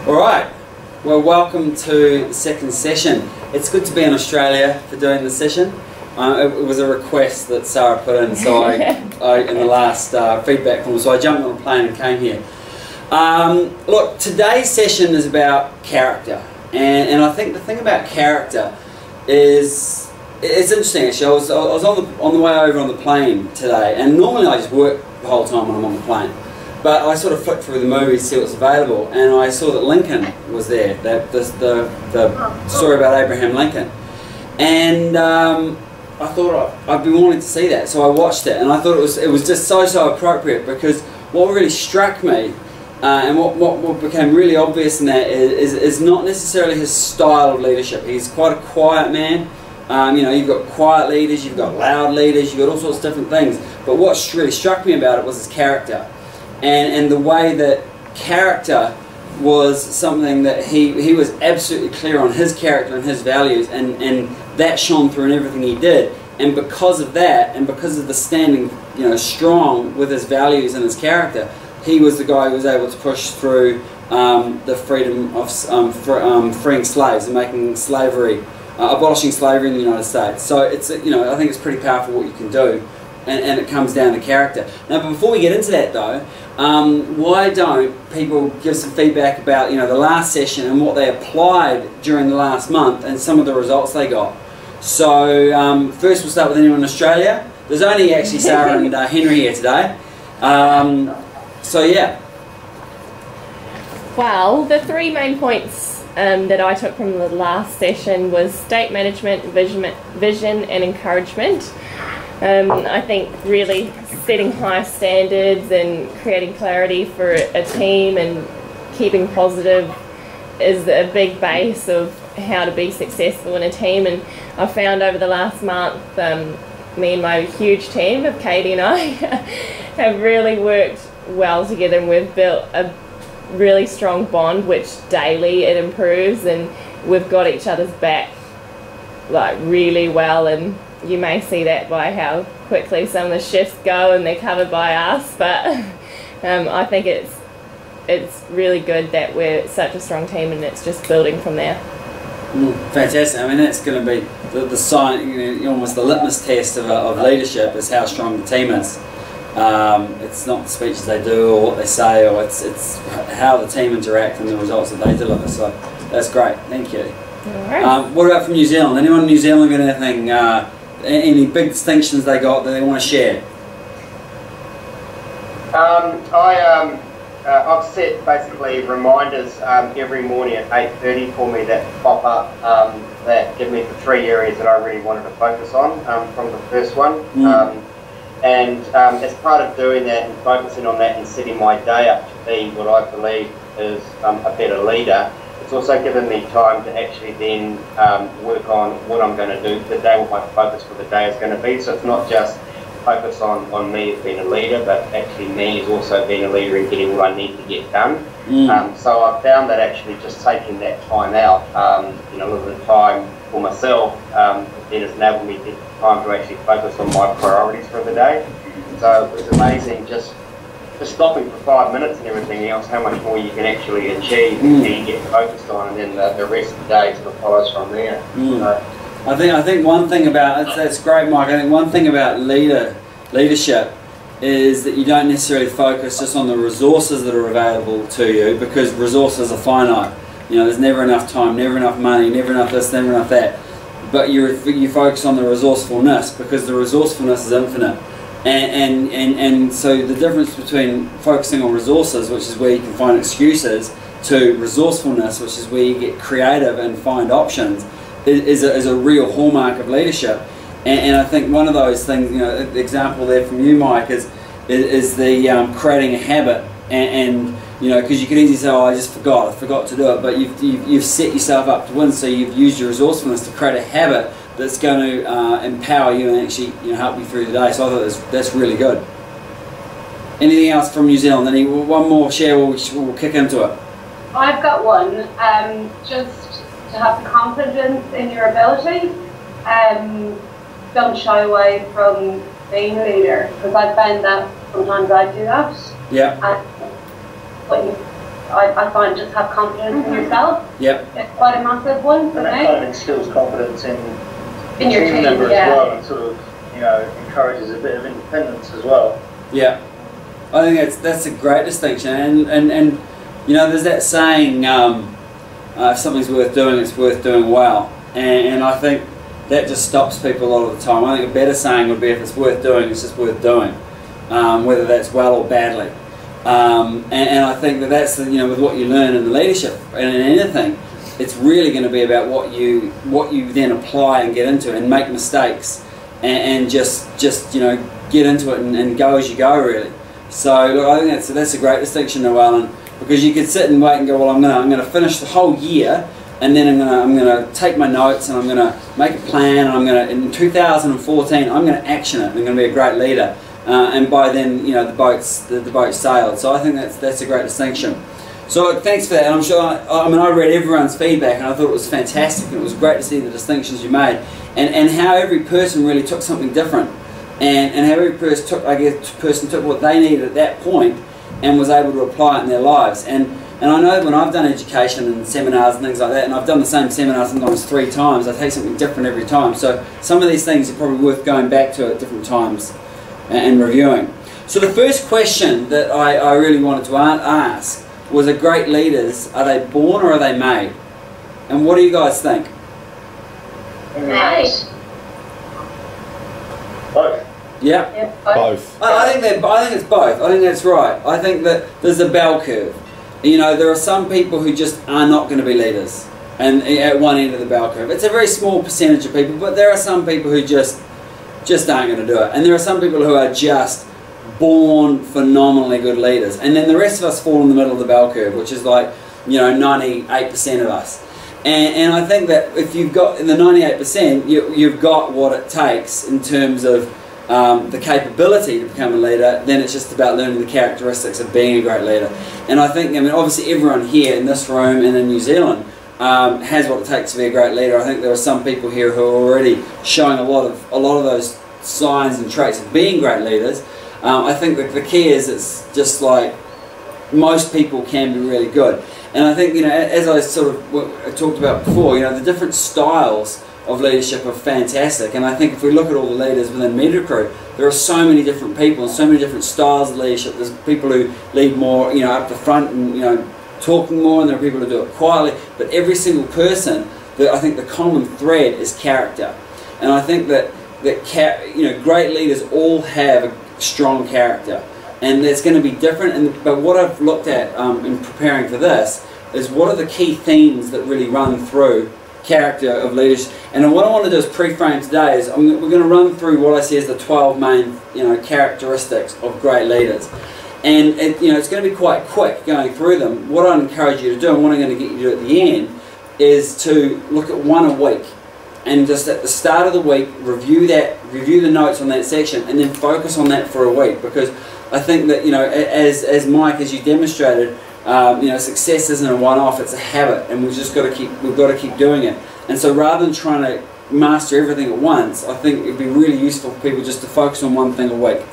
Alright, well, welcome to the second session. It's good to be in Australia for doing the session. It was a request that Sarah put in, so I in the last feedback form, so I jumped on a plane and came here. Look, today's session is about character, and I think the thing about character is, it's interesting actually. I was on the way over on the plane today, and normally I just work the whole time when I'm on the plane. But I sort of flicked through the movies to see what's available, and I saw that Lincoln was there, the story about Abraham Lincoln. And I thought I've been wanting to see that, so I watched it, and I thought it was just so appropriate, because what really struck me, and what became really obvious in that is not necessarily his style of leadership. He's quite a quiet man. You know, you've got quiet leaders, you've got loud leaders, you've got all sorts of different things. But what really struck me about it was his character. And the way that character was something that he was absolutely clear on his character and his values, and that shone through in everything he did. And because of that, and because of the standing, you know, strong with his values and his character, he was the guy who was able to push through the freedom of freeing slaves and making slavery, abolishing slavery in the United States. So it's, you know, I think it's pretty powerful what you can do. And it comes down to character. Now, before we get into that though, why don't people give some feedback about, you know, the last session and what they applied during the last month and some of the results they got. So first we'll start with anyone in Australia. There's only actually Sarah and Henry here today. So yeah. Well, the three main points that I took from the last session was state management, vision and encouragement. I think really setting high standards and creating clarity for a team and keeping positive is a big base of how to be successful in a team. And I found over the last month, me and my huge team of Katie and I have really worked well together, and we've built a really strong bond, which daily it improves, and we've got each other's back like really well. And you may see that by how quickly some of the shifts go and they're covered by us, but I think it's really good that we're such a strong team, and it's just building from there. Fantastic. I mean, that's going to be the sign, you know, almost the litmus test of leadership is how strong the team is. It's not the speeches they do or what they say, or it's how the team interact and the results that they deliver. So that's great. Thank you. All right. What about from New Zealand? Anyone in New Zealand got anything? Any big distinctions they got that they want to share? I've set basically reminders every morning at 8:30 for me that pop up that give me the three areas that I really wanted to focus on from the first one. And as part of doing that and focusing on that and setting my day up to be what I believe is a better leader, it's also given me time to actually then work on what I'm going to do for the day, what my focus for the day is going to be. So it's not just focus on me as being a leader, but actually me as also being a leader and getting what I need to get done. So I've found that actually just taking that time out, you know, a little bit of time for myself, then has enabled me to get time to actually focus on my priorities for the day. So it was amazing just stopping for 5 minutes and everything else, how much more you can actually achieve and get focused on, and then the rest of the day sort of follows from there. So, I think one thing about, that's great, Mike. I think one thing about leadership is that you don't necessarily focus just on the resources that are available to you, because resources are finite. You know, there's never enough time, never enough money, never enough this, never enough that. But you focus on the resourcefulness, because the resourcefulness is infinite. And so the difference between focusing on resources, which is where you can find excuses, to resourcefulness, which is where you get creative and find options, is a real hallmark of leadership. And I think one of those things, you know, the example there from you, Mike, is the creating a habit, and you know, because you could easily say, oh, I forgot to do it, but you've set yourself up to win, so you've used your resourcefulness to create a habit that's going to empower you and actually, you know, help you through the day. So I thought that's really good. Anything else from New Zealand? One more share, we'll kick into it. I've got one. Just to have confidence in your ability. Don't shy away from being a leader, because I find that sometimes I do that. Yeah. When you I find just have confidence in yourself. Yep. It's quite a massive one for And that me. kind of instills confidence in your team team, member yeah. as well, and sort of, you know, encourages a bit of independence as well. Yeah. I think that's a great distinction, and you know, there's that saying, if something's worth doing, it's worth doing well, and I think that just stops people a lot of the time. I think a better saying would be, if it's worth doing, it's just worth doing, whether that's well or badly. And I think that's the, you know, with what you learn in the leadership and in anything, it's really going to be about what you then apply and get into and make mistakes, and just you know, get into it and go as you go, really. So look, I think that's a great distinction, Noelle, because you could sit and wait and go, well, I'm going to finish the whole year, and then I'm going to take my notes and I'm going to make a plan, and I'm going to, in 2014, I'm going to action it, and I'm going to be a great leader. And by then, you know, the boat sailed. So I think that's a great distinction. So thanks for that. And I'm sure, I mean, I read everyone's feedback, and I thought it was fantastic, and it was great to see the distinctions you made, and how every person really took something different, and how every person took what they needed at that point and was able to apply it in their lives. And I know when I've done education and seminars and things like that, and I've done the same seminar sometimes 3 times, I take something different every time. So some of these things are probably worth going back to at different times and reviewing. So the first question that I really wanted to ask was, are great leaders, are they born or are they made? And what do you guys think? Right. Both. Yeah? Yep, Both. I think it's both. I think that's right. I think that there's a bell curve. You know, there are some people who just are not going to be leaders, and at one end of the bell curve. It's a very small percentage of people, but there are some people who just aren't going to do it. And there are some people who are just born phenomenally good leaders. And then the rest of us fall in the middle of the bell curve, which is like, you know, 98% of us. And I think that if you've got, in the 98%, you've got what it takes in terms of the capability to become a leader. Then it's just about learning the characteristics of being a great leader. And I think, I mean, obviously everyone here in this room and in New Zealand has what it takes to be a great leader. I think there are some people here who are already showing a lot of those signs and traits of being great leaders. I think that the key is, it's just like most people can be really good. And I think, you know, as I sort of talked about before, you know, the different styles of leadership are fantastic. And I think if we look at all the leaders within MedRecruit, there are so many different people and so many different styles of leadership. There's people who lead more, you know, up the front and, you know, talking more, and there are people who do it quietly. But every single person, I think the common thread is character. And I think that you know, great leaders all have a strong character, and it's going to be different. But what I've looked at in preparing for this is, what are the key themes that really run through character of leaders. And what I want to do is pre-frame today is we're going to run through what I see as the 12 main, you know, characteristics of great leaders. And you know, it's going to be quite quick going through them. What I encourage you to do, and what I'm going to get you to do at the end, is to look at one a week, and just at the start of the week review the notes on that section, and then focus on that for a week. Because I think that, you know, as Mike, as you demonstrated, you know, success isn't a one-off; it's a habit, and we've got to keep doing it. And so, rather than trying to master everything at once, I think it'd be really useful for people just to focus on one thing a week.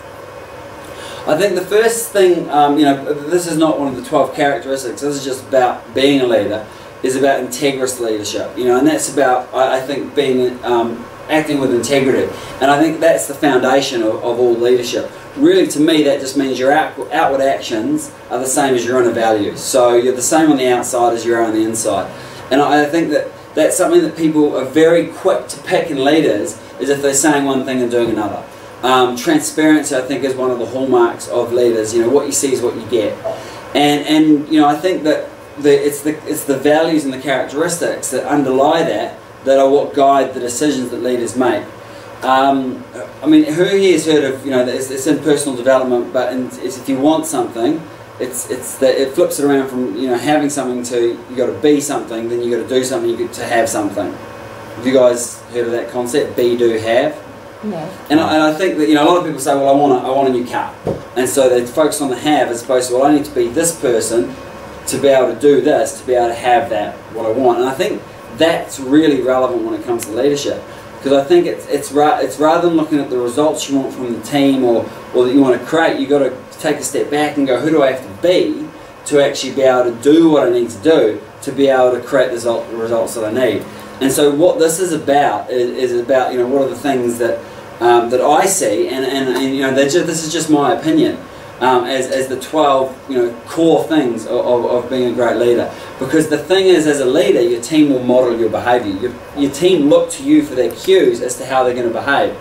I think the first thing, you know, this is not one of the 12 characteristics. This is just about being a leader. Is about integrous leadership, you know, and that's about, I think, being acting with integrity. And I think that's the foundation of all leadership. Really, to me, that just means your outward actions are the same as your inner values. So you're the same on the outside as you are on the inside. And I think that that's something that people are very quick to pick in leaders, is if they're saying one thing and doing another. Transparency, I think, is one of the hallmarks of leaders. You know, what you see is what you get. And you know, I think that it's the values and the characteristics that underlie that are what guide the decisions that leaders make. I mean, who here has heard of, you know, it's in personal development, but if you want something, it flips it around from, you know, having something to, you got to be something, then you got to do something, you get to have something. Have you guys heard of that concept? Be, do, have. No. And I think that, you know, a lot of people say, well, I want a new car, and so they focus on the have as opposed to, well, I need to be this person to be able to do this, to be able to have that, what I want. And I think that's really relevant when it comes to leadership, because I think it's rather than looking at the results you want from the team or that you want to create, you've got to take a step back and go, who do I have to be to actually be able to do what I need to do to be able to create the results that I need. And so what this is about is about, you know, what are the things that that I see, and you know, this is just my opinion, as the 12, you know, core things of being a great leader. Because the thing is, as a leader, your team will model your behaviour. Your team look to you for their cues as to how they're going to behave.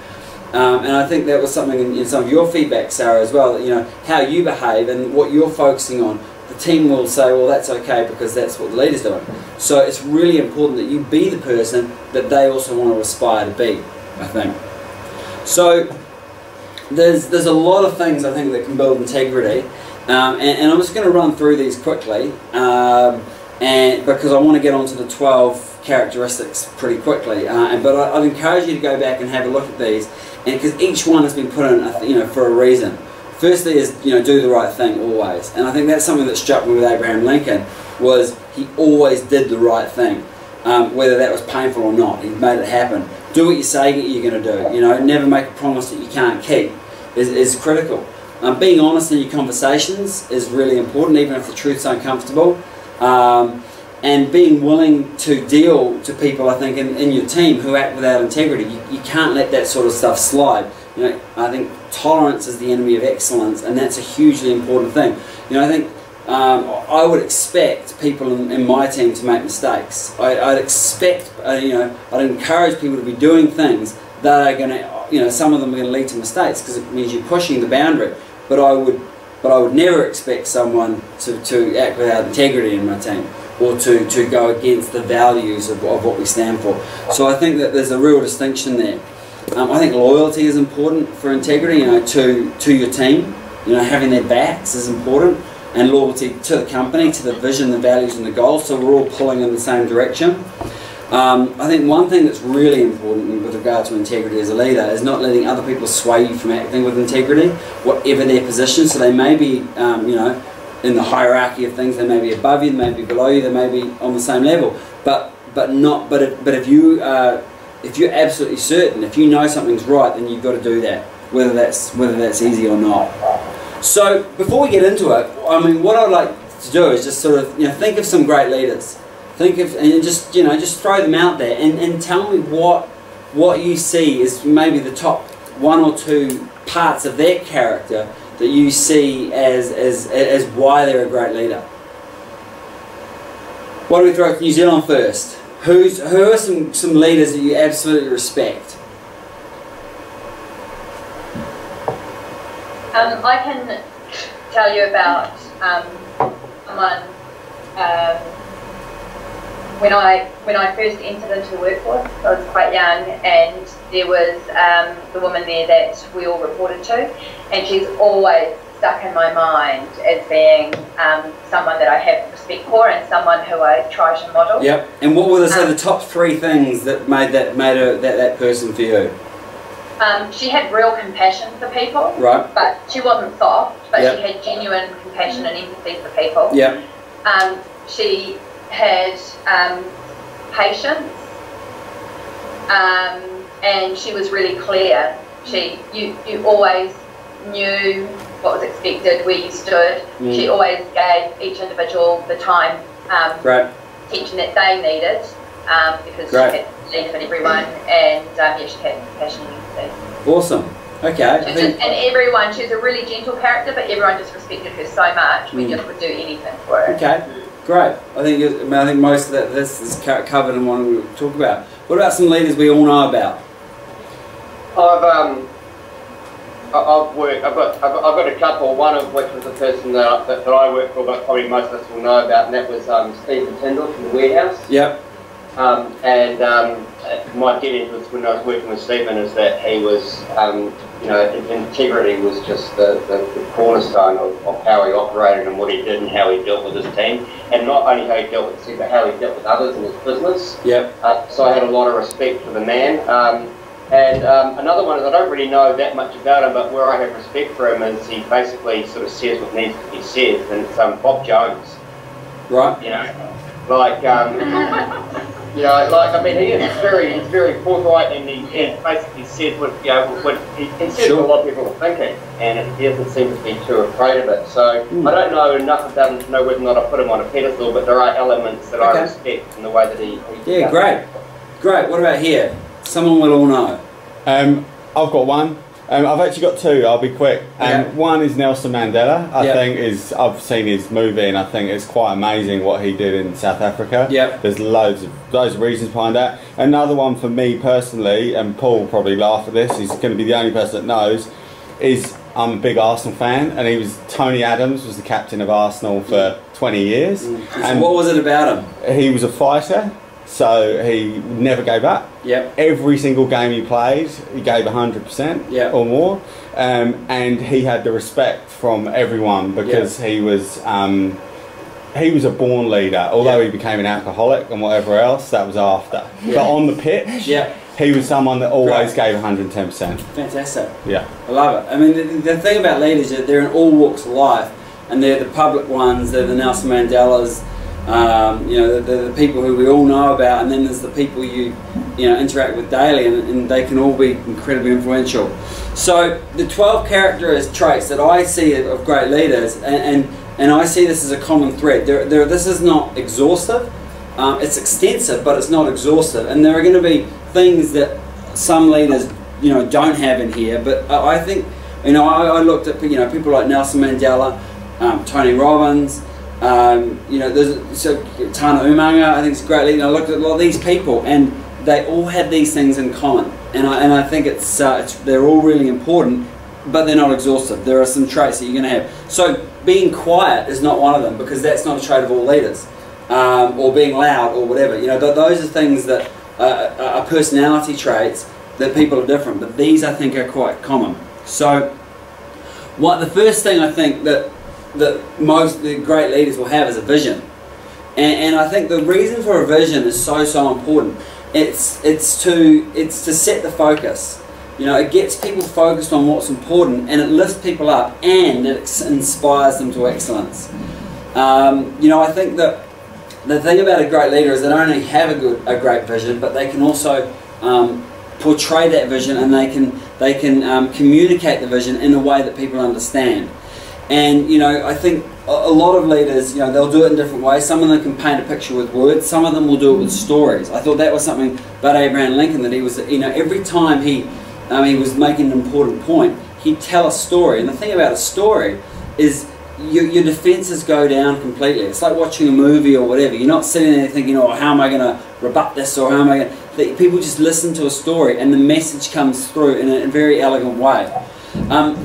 And I think that was something in some of your feedback, Sarah, as well. You know, how you behave and what you're focusing on. The team will say, well, that's okay because that's what the leader's doing. So it's really important that you be the person that they also want to aspire to be, I think. So there's a lot of things I think that can build integrity, and I'm just going to run through these quickly, and because I want to get onto the 12 characteristics pretty quickly. But I'd encourage you to go back and have a look at these, and because each one has been put in, you know, for a reason. Firstly is, you know, do the right thing always, and I think that's something that struck me with Abraham Lincoln, was he always did the right thing, whether that was painful or not. He made it happen. Do what you say you're going to do. You know, never make a promise that you can't keep is critical. Being honest in your conversations is really important, even if the truth's uncomfortable. And being willing to deal to people, I think, in your team who act without integrity. You can't let that sort of stuff slide. You know, I think tolerance is the enemy of excellence, and that's a hugely important thing. You know, I think I would expect people in my team to make mistakes. I'd expect, you know, I'd encourage people to be doing things that are going to, you know, some of them are going to lead to mistakes because it means you're pushing the boundary. But I would never expect someone to act without integrity in my team, or to go against the values of what we stand for. So I think that there's a real distinction there. I think loyalty is important for integrity, you know, to your team. You know, having their backs is important, and loyalty to the company, to the vision, the values and the goals, so we're all pulling in the same direction. I think one thing that's really important with regard to integrity as a leader is not letting other people sway you from acting with integrity, whatever their position. So they may be, you know, in the hierarchy of things, they may be above you, they may be below you, they may be on the same level. But if you're absolutely certain, if you know something's right, then you've got to do that, whether that's easy or not. So before we get into it, I mean, what I'd like to do is just sort of, you know, think of some great leaders. Think of, and just, you know, just throw them out there and tell me what you see is maybe the top 1 or 2 parts of their character that you see as why they're a great leader. Why don't we throw New Zealand first? Who are some leaders that you absolutely respect? I can tell you about someone. When I first entered into the workforce, I was quite young, and there was the woman there that we all reported to, and she's always stuck in my mind as being someone that I have respect for and someone who I try to model. Yep. And what were the top 3 things that made her that person for you? She had real compassion for people, right? But she wasn't soft, but she had genuine compassion and empathy for people. Yeah. She had patience, and she was really clear. You always knew what was expected, where you stood. She always gave each individual the time, attention that they needed, because she had belief in everyone, and she had compassion and empathy. Awesome. Okay. Everyone, she was a really gentle character, but everyone just respected her so much. We just would do anything for her. Okay. Great. I think most of this is covered in what we talk about. What about some leaders we all know about? I've got a couple. One of which was the person that I work for, but probably most of us will know about, and that was Stephen Tyndall from the warehouse. Yep. My get into this when I was working with Stephen is that he was, you know, integrity was just the cornerstone of how he operated and what he did and how he dealt with his team, and not only how he dealt with the team, but how he dealt with others in his business. Yep. So I had a lot of respect for the man. Another one is I don't really know that much about him, but where I have respect for him is he basically sort of says what needs to be said, and it's Bob Jones. Right. You know, like You know, like, I mean, he's very forthright, and he basically said what, you know, what he said what a lot of people are thinking, and he doesn't seem to be too afraid of it. So I don't know enough about him to know whether or not I put him on a pedestal, but there are elements that I respect in the way that he yeah, great. What about here? Someone we'll all know. I've got one. I've actually got two. I'll be quick. One is Nelson Mandela. I've seen his movie, and I think it's quite amazing what he did in South Africa. There's loads of reasons behind that. Another one for me personally, and Paul will probably laugh at this, he's going to be the only person that knows, is I'm a big Arsenal fan, and Tony Adams was the captain of Arsenal for 20 years. And what was it about him? He was a fighter. So he never gave up. Every single game he played, he gave 100% or more, and he had the respect from everyone because he was a born leader. Although he became an alcoholic and whatever else, that was after. But on the pitch, he was someone that always gave 110%. Fantastic. Yeah, I love it. I mean, the thing about leaders is that they're in all walks of life, and they're the public ones. They're the Nelson Mandelas. You know, the people who we all know about, and then there's the people you interact with daily, and they can all be incredibly influential. So the 12 character traits that I see of great leaders, and I see this as a common thread. This is not exhaustive. It's extensive, but it's not exhaustive, and there are going to be things that some leaders don't have in here. But I think I looked at people like Nelson Mandela, Tony Robbins. There's Tana Umaga, I think it's a great leader. I looked at a lot of these people, and they all had these things in common, and I think they're all really important, but they're not exhaustive. There are some traits that you're going to have. So being quiet is not one of them, because that's not a trait of all leaders, or being loud or whatever. Those are things that are personality traits that people are different, but these I think are quite common. So the first thing I think that most the great leaders will have is a vision, and I think the reason for a vision is so important. It's to set the focus. It gets people focused on what's important, and it lifts people up, and it inspires them to excellence. I think that the thing about a great leader is they don't only have a great vision, but they can also portray that vision, and they can communicate the vision in a way that people understand. And I think a lot of leaders, they'll do it in different ways. Some of them can paint a picture with words. Some of them will do it with stories. I thought that was something about Abraham Lincoln, that he was, every time he was making an important point, he'd tell a story. And the thing about a story is your defences go down completely. It's like watching a movie or whatever. You're not sitting there thinking, how am I going to rebut this, or how am I going to... People just listen to a story, and the message comes through in a very elegant way.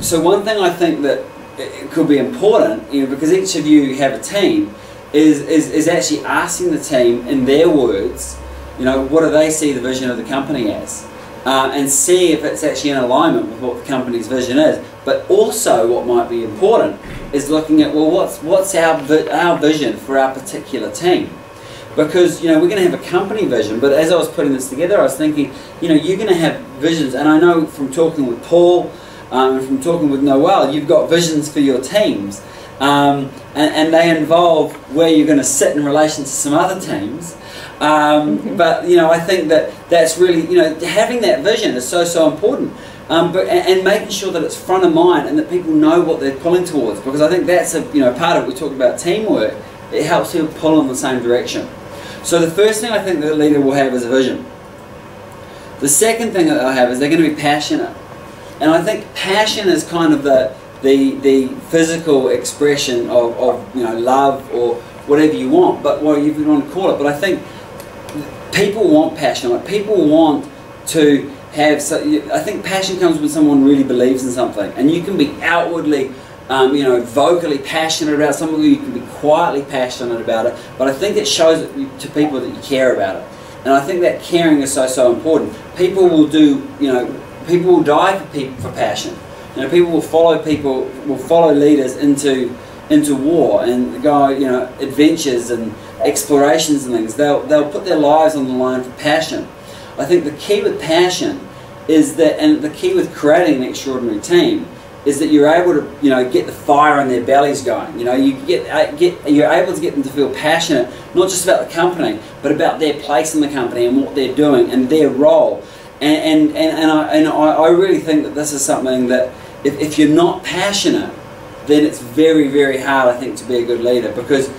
So one thing I think that it could be important, because each of you have a team, is actually asking the team in their words, what do they see the vision of the company as, and see if it's actually in alignment with what the company's vision is. But also, what might be important is looking at, well, what's our vision for our particular team, because we're going to have a company vision. But as I was putting this together, I was thinking, you're going to have visions, and I know from talking with Paul. And from talking with Noel, you've got visions for your teams, and they involve where you're going to sit in relation to some other teams. But I think that's really having that vision is so important. And making sure that it's front of mind, and that people know what they're pulling towards, because I think that's a part of it. We talk about teamwork. It helps people pull in the same direction. So the first thing I think that a leader will have is a vision. The second thing that they'll have is they're going to be passionate. And I think passion is kind of the physical expression of love, or whatever you want, but what you want to call it. But I think people want passion. Like, people want to have. I think passion comes when someone really believes in something, and you can be outwardly, vocally passionate about something. You can be quietly passionate about it. But I think it shows to people that you care about it, and I think that caring is so important. People will do, people will die for passion. People will follow leaders into war and go, adventures and explorations and things. They'll put their lives on the line for passion. I think the key with passion is that, and the key with creating an extraordinary team, is that you're able to, you know, get the fire in their bellies going. You know, you're able to get them to feel passionate, not just about the company, but about their place in the company and what they're doing and their role. And I really think that this is something that if you're not passionate, then it's very, very hard, I think, to be a good leader, because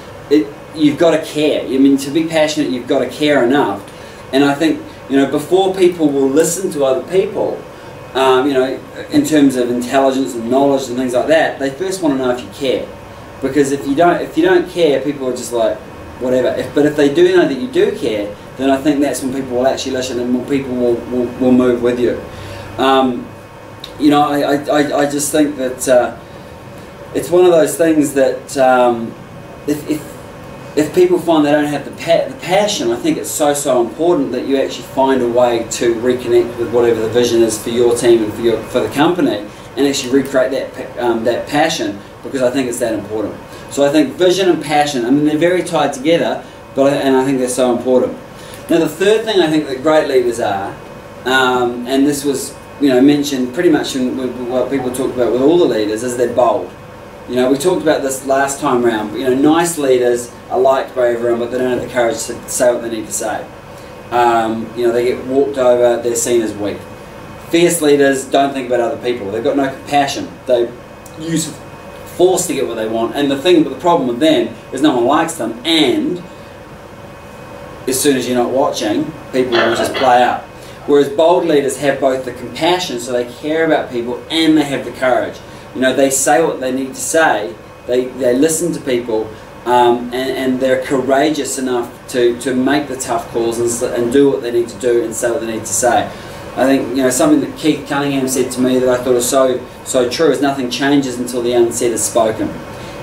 you've got to care. I mean, to be passionate, you've got to care enough. And I think, you know, before people will listen to other people, you know, in terms of intelligence and knowledge and things like that, they first want to know if you care. Because if you don't care, people are just like, whatever. But if they do know that you do care, then I think that's when people will actually listen, and more people will move with you. You know, I just think that it's one of those things that if people find they don't have the passion, I think it's so important that you actually find a way to reconnect with whatever the vision is for your team and for the company, and actually recreate that passion, because I think it's that important. So I think vision and passion, I mean, they're very tied together, and I think they're so important. Now, the third thing I think that great leaders are, and this was, you know, mentioned pretty much in what people talk about with all the leaders, is they're bold. You know, we talked about this last time round. You know, nice leaders are liked by everyone, but they don't have the courage to say what they need to say. You know, they get walked over, they're seen as weak. Fierce leaders don't think about other people. They've got no compassion. They use force to get what they want. And the problem with them is no one likes them. And as soon as you're not watching, people will just play out. Whereas bold leaders have both the compassion, so they care about people, and they have the courage. You know, they say what they need to say, they listen to people, and they're courageous enough to make the tough calls and do what they need to do and say what they need to say. I think, you know, something that Keith Cunningham said to me that I thought was so true is nothing changes until the unsaid is spoken.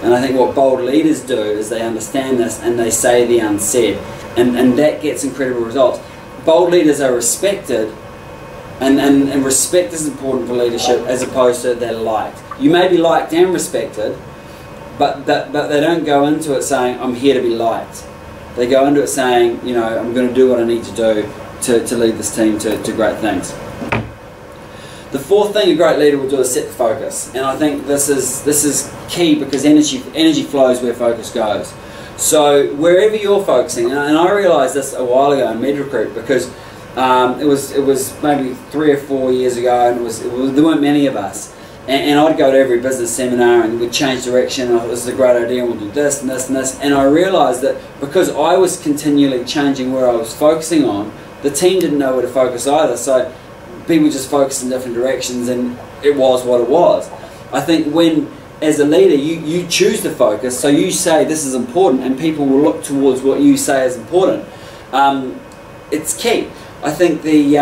And I think what bold leaders do is they understand this and they say the unsaid, and that gets incredible results. Bold leaders are respected, and respect is important for leadership, as opposed to they're liked. You may be liked and respected, but they don't go into it saying, I'm here to be liked. They go into it saying, you know, I'm going to do what I need to do to lead this team to great things. The fourth thing a great leader will do is set the focus, and I think this is key, because energy flows where focus goes. So wherever you're focusing, and I realised this a while ago in MedRecruit, because it was maybe 3 or 4 years ago, and there weren't many of us. And I'd go to every business seminar and we'd change direction. Oh, this is a great idea, and we'll do this and this and this. And I realised that because I was continually changing where I was focusing on, the team didn't know where to focus either. So people just focused in different directions, and it was what it was. I think when, as a leader, you choose to focus, so you say this is important, and people will look towards what you say is important. It's key. I think the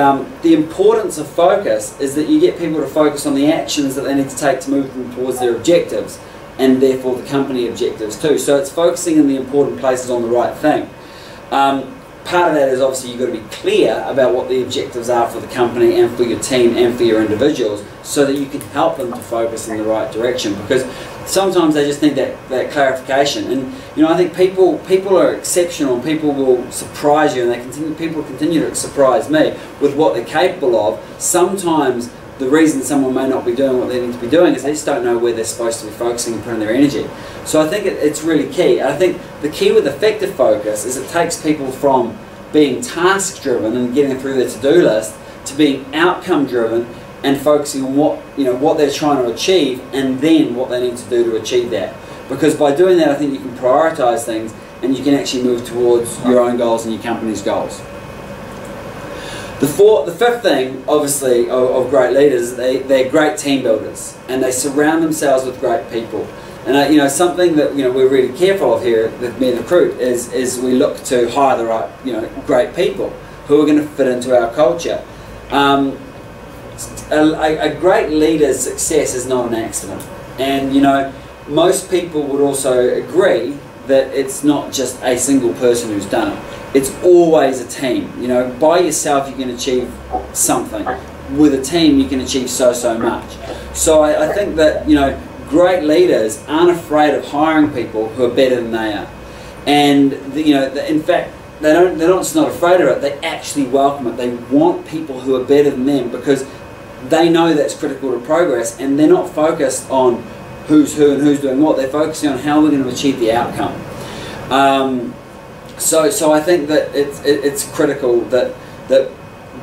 importance of focus is that you get people to focus on the actions that they need to take to move them towards their objectives, and therefore the company objectives too. So it's focusing in the important places on the right thing. Part of that is obviously you've got to be clear about what the objectives are for the company and for your team and for your individuals, so that you can help them to focus in the right direction, because sometimes they just need that clarification. And you know, I think people are exceptional, and people will surprise you, and people continue to surprise me with what they're capable of. Sometimes the reason someone may not be doing what they need to be doing is they just don't know where they're supposed to be focusing and putting their energy. So I think it's really key. I think the key with effective focus is it takes people from being task driven and getting through their to-do list to being outcome driven and focusing on what they're trying to achieve, and then what they need to do to achieve that. Because by doing that, I think you can prioritize things, and you can actually move towards your own goals and your company's goals. The fifth thing, obviously, of great leaders, they're great team builders, and they surround themselves with great people. And you know, something that we're really careful of here with MedRecruit is we look to hire the right great people who are going to fit into our culture. A great leader's success is not an accident, and most people would also agree that it's not just a single person who's done it. It's always a team. By yourself you can achieve something. With a team you can achieve so much. So I think that great leaders aren't afraid of hiring people who are better than they are, and in fact they're not just not afraid of it. They actually welcome it. They want people who are better than them, because they know that's critical to progress, and they're not focused on who's who and who's doing what. They're focusing on how we're going to achieve the outcome. So I think that it's critical that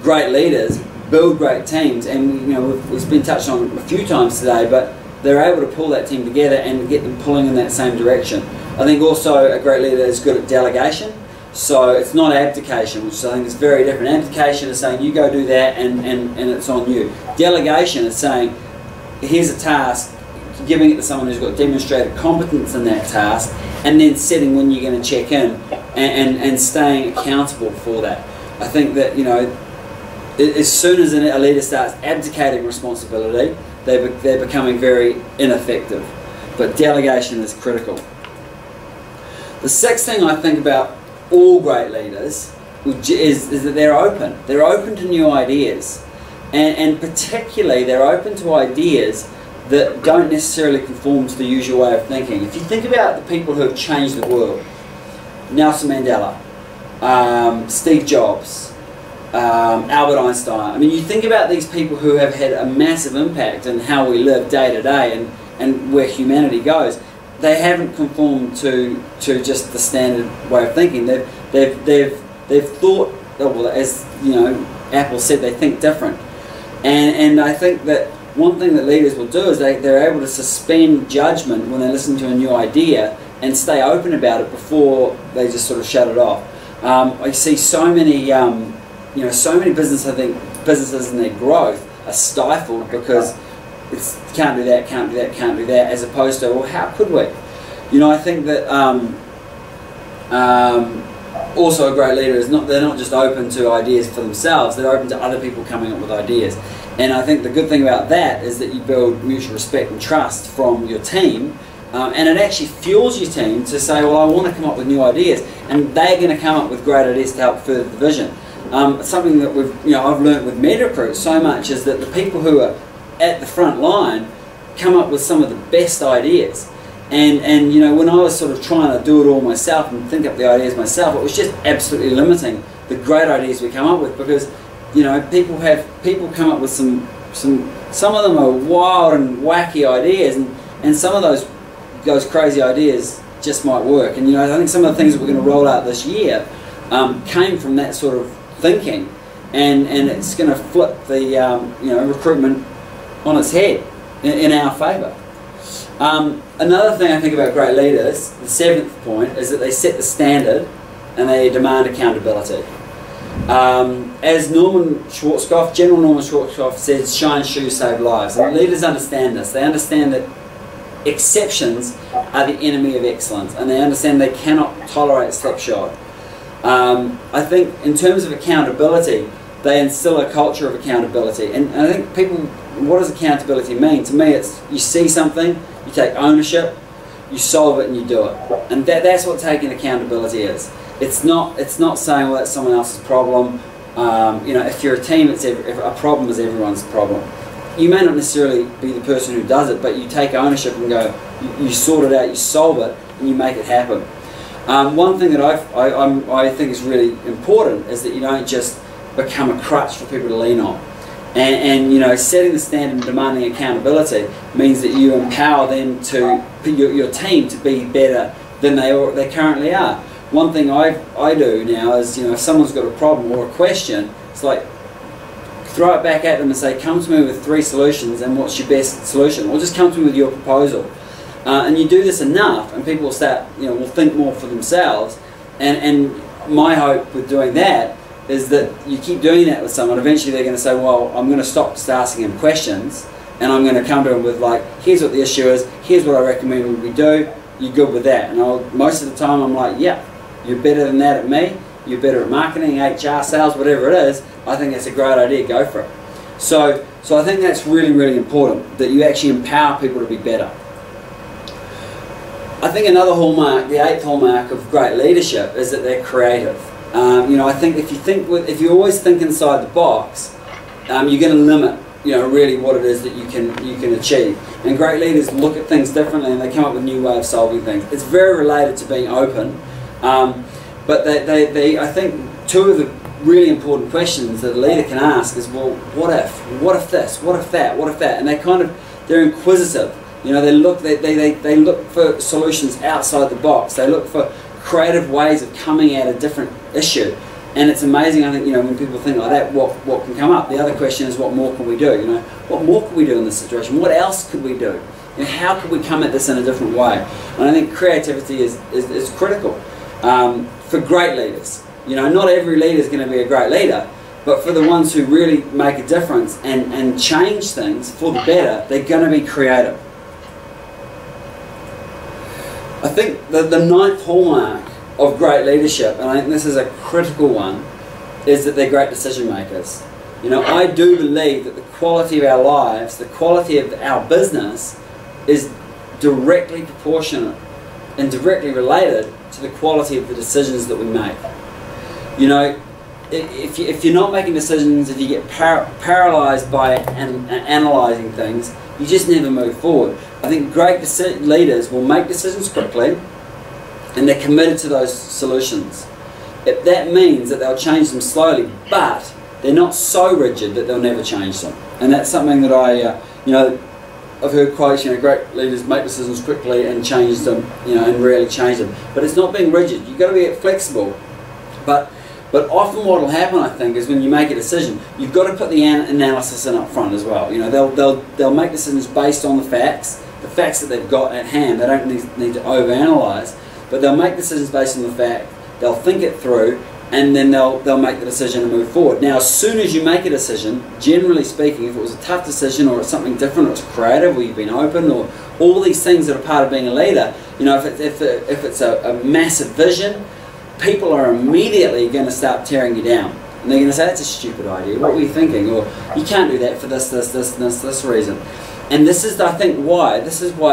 great leaders build great teams, and we've been touched on a few times today, but they're able to pull that team together and get them pulling in that same direction. I think also a great leader is good at delegation. So it's not abdication, which I think is very different. Abdication is saying you go do that and it's on you. Delegation is saying here's a task, giving it to someone who's got demonstrated competence in that task, and then setting when you're going to check in and staying accountable for that. I think that as soon as a leader starts abdicating responsibility, they're becoming very ineffective. But delegation is critical. The sixth thing I think about all great leaders is that they're open. They're open to new ideas. And particularly they're open to ideas that don't necessarily conform to the usual way of thinking. If you think about the people who have changed the world, Nelson Mandela, Steve Jobs, Albert Einstein. I mean, you think about these people who have had a massive impact on how we live day to day and where humanity goes. They haven't conformed to just the standard way of thinking. They've thought, well, as Apple said, they think different. And I think that one thing that leaders will do is they're able to suspend judgment when they listen to a new idea and stay open about it before they just sort of shut it off. I see so many businesses and their growth are stifled because it's can't do that, can't do that, can't do that, as opposed to, well, how could we? I think that also a great leader they're not just open to ideas for themselves, they're open to other people coming up with ideas. And I think the good thing about that is that you build mutual respect and trust from your team, and it actually fuels your team to say, well, I want to come up with new ideas, and they're going to come up with great ideas to help further the vision. Something that I've learned with MedRecruit so much is that the people who are at the front line come up with some of the best ideas. And when I was sort of trying to do it all myself and think up the ideas myself, it was just absolutely limiting the great ideas we come up with, because people come up with some of them are wild and wacky ideas, and some of those crazy ideas just might work. And I think some of the things that we're going to roll out this year came from that sort of thinking, and it's going to flip the recruitment on its head in our favour. Another thing I think about great leaders, the seventh point, is that they set the standard and they demand accountability. As General Norman Schwarzkopf says, shine shoes save lives. And leaders understand this. They understand that exceptions are the enemy of excellence, and they understand they cannot tolerate slipshod. I think in terms of accountability, they instill a culture of accountability. And I think what does accountability mean? To me, it's you see something, you take ownership, you solve it, and you do it. And that's what taking accountability is. It's not saying, well, that's someone else's problem. If you're a team, if a problem is everyone's problem. You may not necessarily be the person who does it, but you take ownership and go, you sort it out, you solve it, and you make it happen. One thing that I think is really important is that you don't just become a crutch for people to lean on. And setting the standard and demanding accountability means that you empower them your team to be better than they currently are. One thing I do now is, if someone's got a problem or a question, it's like throw it back at them and say, come to me with 3 solutions, and what's your best solution? Or just come to me with your proposal. And you do this enough, and people will start, will think more for themselves. And my hope with doing that is that you keep doing that with someone. Eventually they're going to say, well, I'm going to stop just asking them questions, and I'm going to come to them with, like, here's what the issue is, here's what I recommend we do, you're good with that. And most of the time I'm like, yeah, you're better than that at me, you're better at marketing, HR, sales, whatever it is, I think that's a great idea, go for it. So I think that's really, really important, that you actually empower people to be better. I think another hallmark, the 8th hallmark of great leadership, is that they're creative. I think if you always think inside the box, you're going to limit, really what it is that you can achieve. And great leaders look at things differently, and they come up with new ways of solving things. It's very related to being open, but I think two of really important questions that a leader can ask is, well, what if this, what if that, what if that, and they're inquisitive. You know, they look for solutions outside the box. They look for creative ways of coming at a different issue, and it's amazing. I think, you know, when people think like that, what can come up. The other question is, what more can we do? You know, what more can we do in this situation? What else could we do? You know, how could we come at this in a different way? And I think creativity is critical for great leaders. You know, not every leader is going to be a great leader, but for the ones who really make a difference and change things for the better, they're going to be creative. I think the ninth hallmark of great leadership, and I think this is a critical one, is that they're great decision makers. You know, I do believe that the quality of our lives, the quality of our business, is directly proportionate and directly related to the quality of the decisions that we make. You know, if you're not making decisions, if you get paralyzed by analysing things, you just never move forward. I think great leaders will make decisions quickly, and they're committed to those solutions. If that means that they'll change them slowly, but they're not so rigid that they'll never change them. And that's something that I've heard quotes, you know, great leaders make decisions quickly and change them, you know, and rarely change them. But it's not being rigid. You've got to be flexible. But often what will happen, I think, is when you make a decision, you've got to put the analysis in up front as well. You know, they'll make decisions based on the facts that they've got at hand. They don't need to overanalyze, but they'll make decisions based on the fact. They'll think it through, and then they'll make the decision and move forward. Now, as soon as you make a decision, generally speaking, if it was a tough decision or it's something different, or it's creative, or you've been open, or all these things that are part of being a leader, you know, if it's a massive vision, people are immediately going to start tearing you down. And they're going to say, that's a stupid idea, what were you thinking? Or, you can't do that for this reason. And this is, I think, why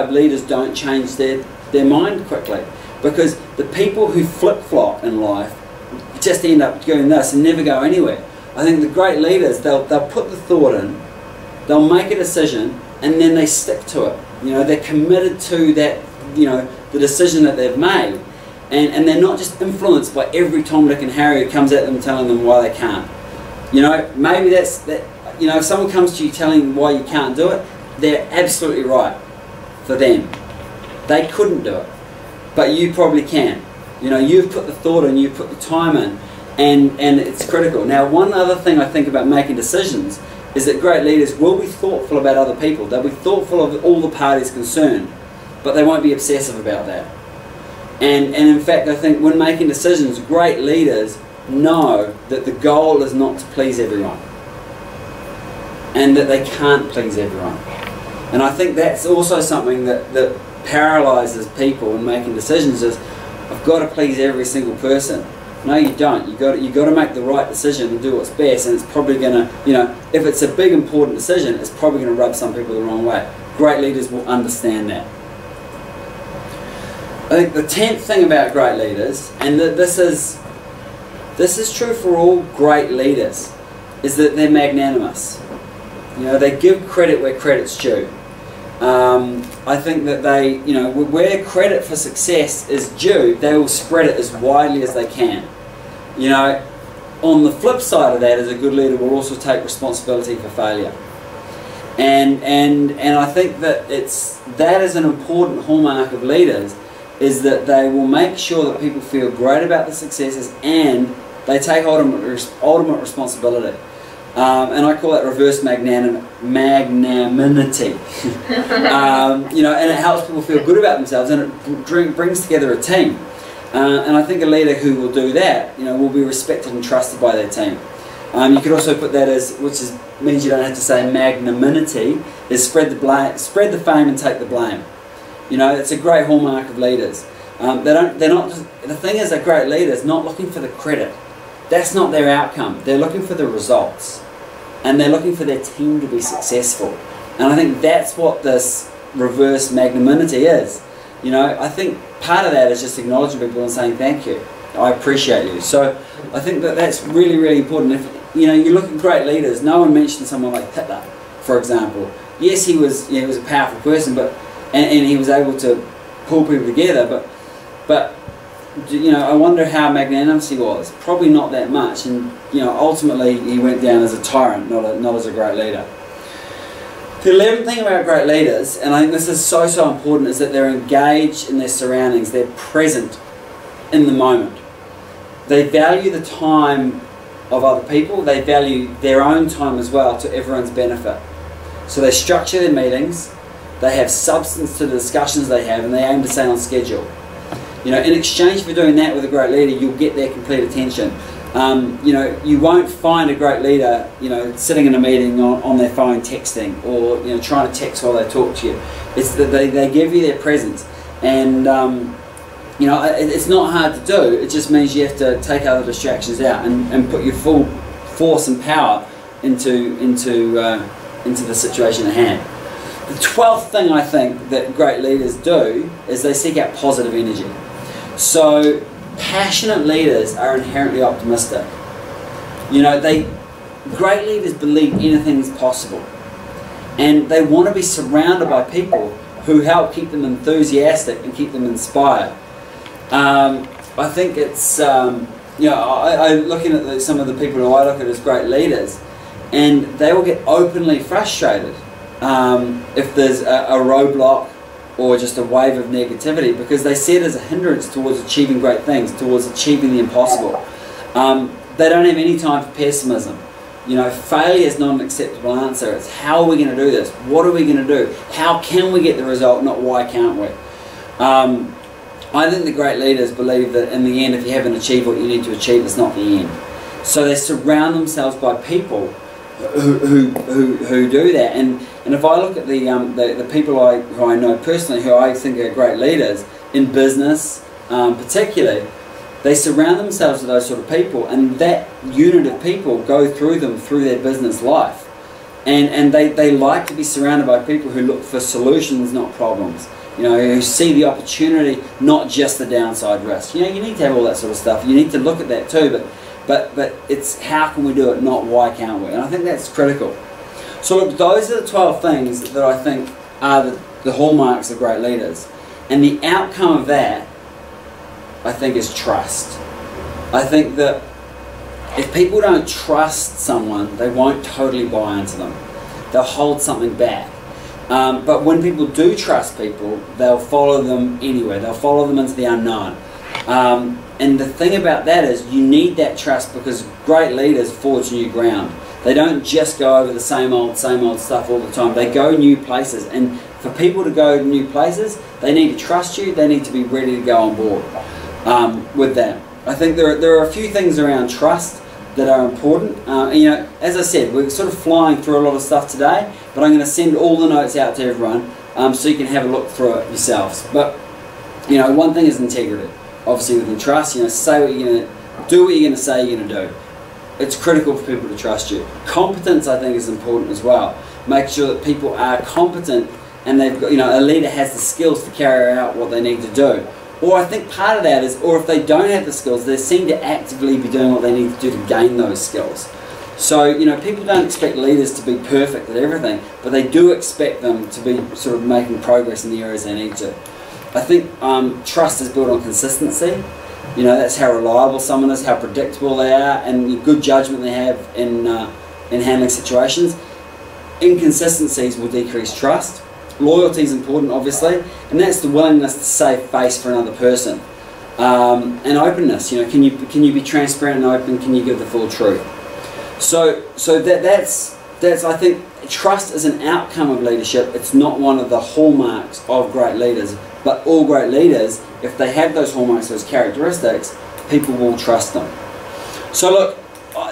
leaders don't change their mind quickly. Because the people who flip-flop in life just end up doing this and never go anywhere. I think the great leaders, they'll put the thought in, they'll make a decision, and then they stick to it. You know, they're committed to that, you know, the decision that they've made. And they're not just influenced by every Tom, Dick and Harry who comes at them telling them why they can't. You know, maybe that. You know, if someone comes to you telling them why you can't do it, they're absolutely right for them. They couldn't do it, but you probably can. You know, you've put the thought in, you've put the time in, and it's critical. Now, one other thing I think about making decisions is that great leaders will be thoughtful about other people. They'll be thoughtful of all the parties concerned, but they won't be obsessive about that. And in fact, I think when making decisions, great leaders know that the goal is not to please everyone, and that they can't please everyone. And I think that's also something that paralyzes people in making decisions, is, I've got to please every single person. No, you don't. You've got to make the right decision and do what's best, and it's probably going to, you know, if it's a big important decision, it's probably going to rub some people the wrong way. Great leaders will understand that. I think the 10th thing about great leaders, and this is true for all great leaders, is that they're magnanimous. You know, they give credit where credit's due. I think that they, you know, where credit for success is due, they will spread it as widely as they can. You know, on the flip side of that is a good leader will also take responsibility for failure. And I think that that is an important hallmark of leaders, is that they will make sure that people feel great about the successes, and they take ultimate responsibility. And I call that reverse magnanimity. You know, and it helps people feel good about themselves, and it brings together a team. And I think a leader who will do that, you know, will be respected and trusted by their team. You could also put that as, means you don't have to say magnanimity, is spread the fame and take the blame. You know, it's a great hallmark of leaders. The thing is, a great leader is not looking for the credit. That's not their outcome. They're looking for the results. And they're looking for their team to be successful. And I think that's what this reverse magnanimity is. You know, I think part of that is just acknowledging people and saying thank you. I appreciate you. So I think that that's really, really important. If, you know, you look at great leaders, no one mentioned someone like Hitler, for example. Yes, he was a powerful person, but and he was able to pull people together, but I wonder how magnanimous he was. Probably not that much, and ultimately he went down as a tyrant, not as a great leader. The 11th thing about great leaders, and I think this is so important, is that they're engaged in their surroundings. They're present in the moment. They value the time of other people. They value their own time as well, to everyone's benefit. So they structure their meetings. They have substance to the discussions they have, and they aim to stay on schedule. In exchange for doing that with a great leader, you'll get their complete attention. You won't find a great leader, sitting in a meeting on their phone texting, or trying to text while they talk to you. It's that they give you their presence, and it's not hard to do. It just means you have to take other distractions out and put your full force and power into the situation at hand. The 12th thing I think that great leaders do is they seek out positive energy. So passionate leaders are inherently optimistic. Great leaders believe anything is possible, and they want to be surrounded by people who help keep them enthusiastic and keep them inspired. I think it's I'm looking at some of the people who I look at as great leaders, and they will get openly frustrated if there's a roadblock or just a wave of negativity, because they see it as a hindrance towards achieving great things, towards achieving the impossible. They don't have any time for pessimism. Failure is not an acceptable answer. It's how are we going to do this? What are we going to do? How can we get the result, not why can't we? I think the great leaders believe that in the end, if you haven't achieved what you need to achieve, it's not the end. So they surround themselves by people who do that. And if I look at the people who I know personally, who I think are great leaders in business, particularly, they surround themselves with those sort of people, and that unit of people go through their business life, and they like to be surrounded by people who look for solutions, not problems. Who see the opportunity, not just the downside risk. You need to have all that sort of stuff. You need to look at that too, but it's how can we do it, not why can't we? And I think that's critical. So look, those are the 12 things that I think are the hallmarks of great leaders. And the outcome of that, I think, is trust. I think that if people don't trust someone, they won't totally buy into them. They'll hold something back. But when people do trust people, they'll follow them anywhere. They'll follow them into the unknown. And the thing about that is you need that trust, because great leaders forge new ground. They don't just go over the same old stuff all the time. They go new places. And for people to go to new places, they need to trust you. They need to be ready to go on board with that. I think there are a few things around trust that are important. As I said, we're sort of flying through a lot of stuff today, but I'm going to send all the notes out to everyone so you can have a look through it yourselves. But one thing is integrity. Obviously, within trust, say what you're going to do, what you're going to say you're going to do. It's critical for people to trust you. Competence, I think, is important as well. Make sure that people are competent, and they've got, a leader has the skills to carry out what they need to do. Or I think part of that is, or if they don't have the skills, they seem to actively be doing what they need to do to gain those skills. So, people don't expect leaders to be perfect at everything, but they do expect them to be sort of making progress in the areas they need to. I think trust is built on consistency. That's how reliable someone is, how predictable they are, and the good judgment they have in handling situations. Inconsistencies will decrease trust. Loyalty is important, obviously, and that's the willingness to save face for another person. And openness, can you be transparent and open? Can you give the full truth? So that's I think trust is an outcome of leadership. It's not one of the hallmarks of great leaders. But all great leaders, if they have those hallmarks, those characteristics, people will trust them. So look,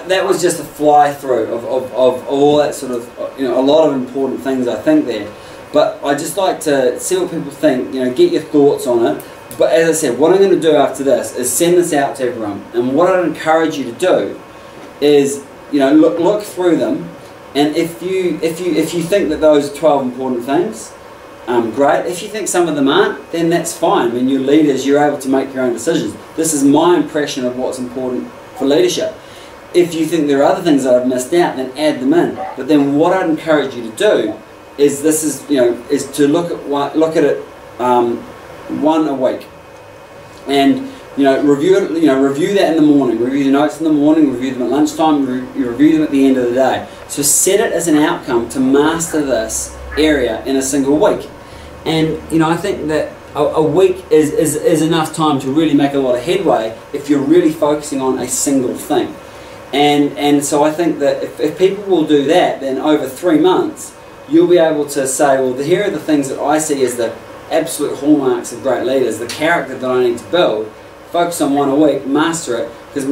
that was just a fly through of all that sort of, a lot of important things I think there. But I just like to see what people think, get your thoughts on it. But as I said, what I'm going to do after this is send this out to everyone. And what I'd encourage you to do is, look through them. And if you think that those are 12 important things, great. If you think some of them aren't, then that's fine. When you're leaders, you're able to make your own decisions. This is my impression of what's important for leadership. If you think there are other things that I've missed out, then add them in. But then what I'd encourage you to do is is to look at it one a week, and review that in the morning, review the notes in the morning, review them at lunchtime, review them at the end of the day. So set it as an outcome to master this area in a single week. And I think that a week is enough time to really make a lot of headway if you're really focusing on a single thing. And so I think that if people will do that, then over 3 months you'll be able to say, well, here are the things that I see as the absolute hallmarks of great leaders, the character that I need to build. Focus on one a week, master it, because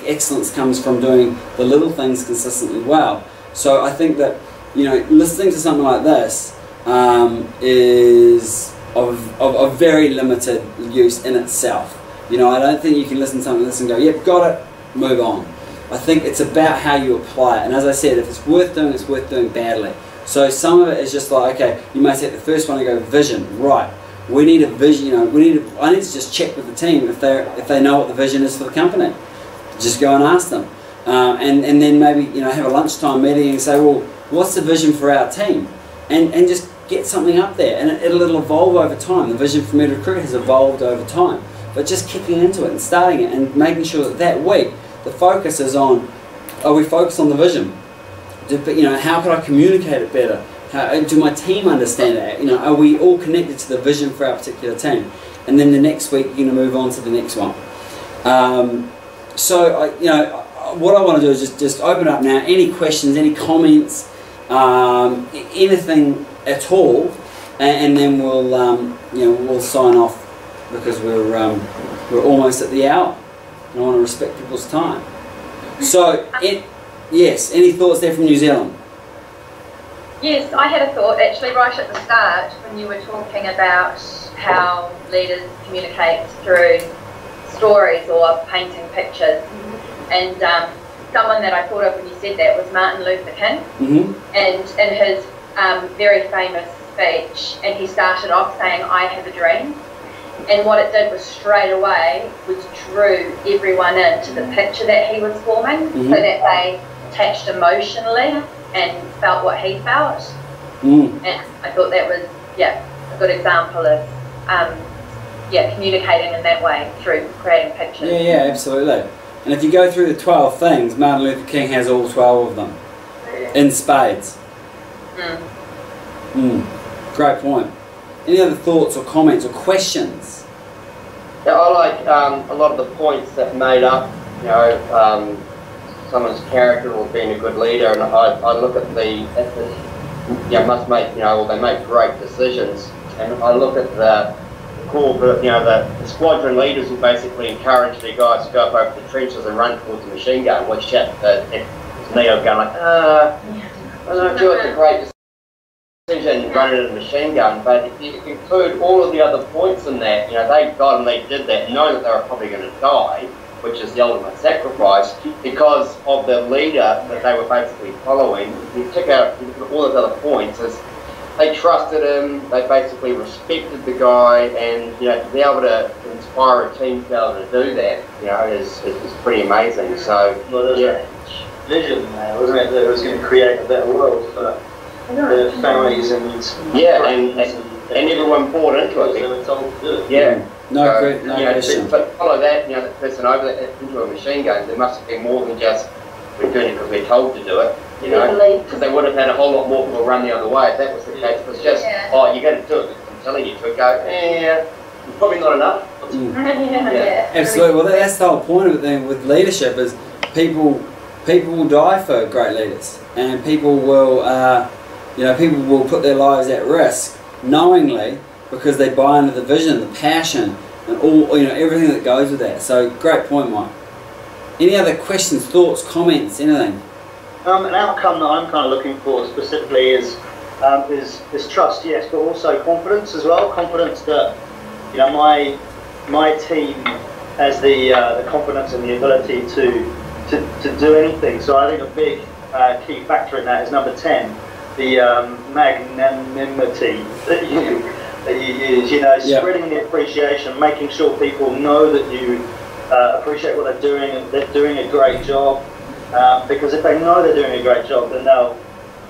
excellence comes from doing the little things consistently well. So I think that listening to something like this is of very limited use in itself. I don't think you can listen to something like this and go, yep, got it, move on. I think it's about how you apply it. And as I said, if it's worth doing, it's worth doing badly. So some of it is just like, okay, you may take the first one and go, vision, right. We need a vision, I need to just check with the team if they know what the vision is for the company. Just go and ask them. And then maybe, have a lunchtime meeting and say, well, what's the vision for our team? And just get something up there, and it'll evolve over time. The vision for MedRecruit has evolved over time. But just kicking into it and starting it and making sure that week the focus is on, are we focused on the vision? How can I communicate it better? Do my team understand it? Are we all connected to the vision for our particular team? And then the next week you're going to move on to the next one. What I want to do is just open up now. Any questions, any comments, anything at all, and then we'll sign off because we're almost at the hour. And I want to respect people's time. So, yes, any thoughts there from New Zealand? Yes, I had a thought actually right at the start when you were talking about how leaders communicate through stories or painting pictures. And someone that I thought of when you said that was Martin Luther King. And in his very famous speech, and he started off saying, I have a dream. And what it did was straight away was drew everyone into the picture that he was forming, so that they attached emotionally and felt what he felt. And I thought that was a good example of communicating in that way through creating pictures. Yeah, absolutely. And if you go through the 12 things, Martin Luther King has all 12 of them in spades. Great point. Any other thoughts or comments or questions? Yeah, I like a lot of the points that made up, someone's character or being a good leader, and I look at must make, or they make great decisions, and I look at the core, the squadron leaders will basically encourage their guys to go up over the trenches and run towards the machine gun, which Neo going like, I'm not sure it's a great decision running a machine gun, but if you include all of the other points in that, they got and they did that, knowing that they were probably going to die, which is the ultimate sacrifice, because of the leader that they were basically following. You took out all those other points as they trusted him, they basically respected the guy, and to be able to inspire a team to be able to do that, is pretty amazing. So a vision there, wasn't it, that it was going to create a better world for the families and and everyone bought into it. They were told to do it. Yeah. No question. To follow that, that person over into a machine gun, there must have been more than just we're doing it because we're told to do it, because they would have had a whole lot more people run the other way if that was the case. It was just, oh, you got to do it because I'm telling you to go, probably not enough. Absolutely. Well, that's the whole point of it then with leadership is people will die for great leaders, and people will put their lives at risk knowingly, because they buy into the vision, the passion, and all everything that goes with that. So great point, Mike. Any other questions, thoughts, comments, anything? An outcome that I'm kind of looking for specifically is trust, yes, but also confidence as well. Confidence that my team has the confidence and the ability to do anything. So I think a big key factor in that is number 10, the magnanimity that you use, spreading the appreciation, making sure people know that you appreciate what they're doing and they're doing a great job, because if they know they're doing a great job, then